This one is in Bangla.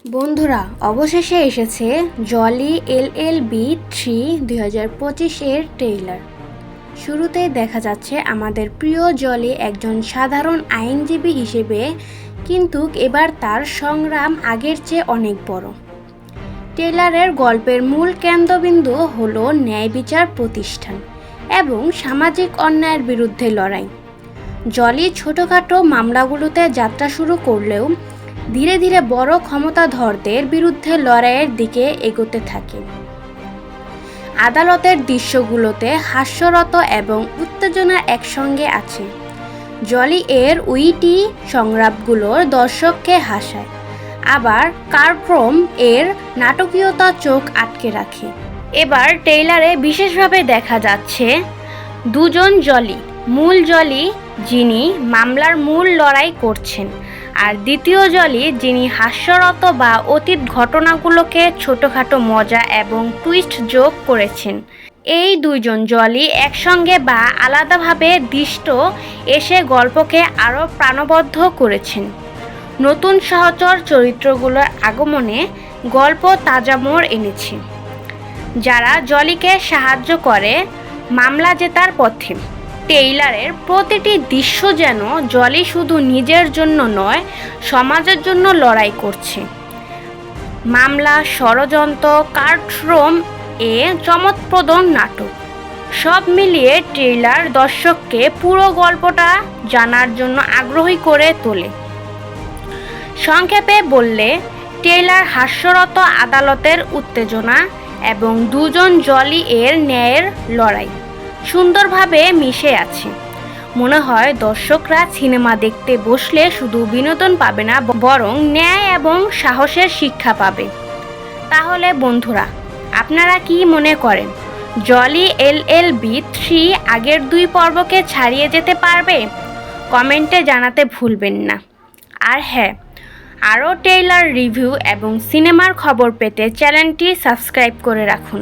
বন্ধুরা, অবশেষে এসেছে জলি এলএলবি 3 2025-এর ট্রেইলার। শুরুতেই দেখা যাচ্ছে আমাদের প্রিয় জলি একজন সাধারণ আইনজীবী হিসেবে, কিন্তু এবার তার সংগ্রাম আগের চেয়ে অনেক বড়। ট্রেইলারের গল্পের মূল কেন্দ্রবিন্দু হলো ন্যায় বিচার প্রতিষ্ঠান এবং সামাজিক অন্যায়ের বিরুদ্ধে লড়াই। জলি ছোটোখাটো মামলাগুলোতে যাত্রা শুরু করলেও ধীরে ধীরে বড় ক্ষমতাধরদের বিরুদ্ধে লড়াইয়ের দিকে এগোতে থাকে। আদালতের দৃশ্যগুলোতে হাস্যরত এবং উত্তেজনা একসঙ্গে আছে। জলি এর উইটি সংলাপগুলোর দর্শককে হাসায়, আবার কারক্রম এর নাটকীয়তা চোখ আটকে রাখে। এবার ট্রেইলারে বিশেষভাবে দেখা যাচ্ছে দুজন জলি, মূল জলি যিনি মামলার মূল লড়াই করছেন, আর দ্বিতীয় জলি যিনি হাস্যরত বা অতীত ঘটনাগুলোকে ছোটোখাটো মজা এবং টুইস্ট যোগ করেছেন। এই দুইজন জলি একসঙ্গে বা আলাদাভাবে দৃষ্ট এসে গল্পকে আরও প্রাণবদ্ধ করেছেন। নতুন সহচর চরিত্রগুলোর আগমনে গল্প তাজা মোড় এনেছে, যারা জলিকে সাহায্য করে মামলা জেতার পথে। ট্রেইলারের প্রতিটি দৃশ্য যেন জলি শুধু নিজের জন্য নয়, সমাজের জন্য লড়াই করছে। মামলা, ষড়যন্ত্র, কার্টরুম এ চমকপ্রদ নাটক, সব মিলিয়ে ট্রেইলার দর্শককে পুরো গল্পটা জানার জন্য আগ্রহী করে তোলে। সংক্ষেপে বললে, ট্রেইলার হাস্যরত আদালতের উত্তেজনা এবং দুজন জলি এর ন্যায়ের লড়াই সুন্দরভাবে মিশে আছে। মনে হয় দর্শকরা সিনেমা দেখতে বসলে শুধু বিনোদন পাবে না, বরং ন্যায় এবং সাহসের শিক্ষা পাবে। তাহলে বন্ধুরা, আপনারা কি মনে করেন, জলি এলএলবি 3 আগের 2 পর্বকে ছাড়িয়ে যেতে পারবে? কমেন্টে জানাতে ভুলবেন না। আর হ্যাঁ, আরও ট্রেইলার রিভিউ এবং সিনেমার খবর পেতে চ্যানেলটি সাবস্ক্রাইব করে রাখুন।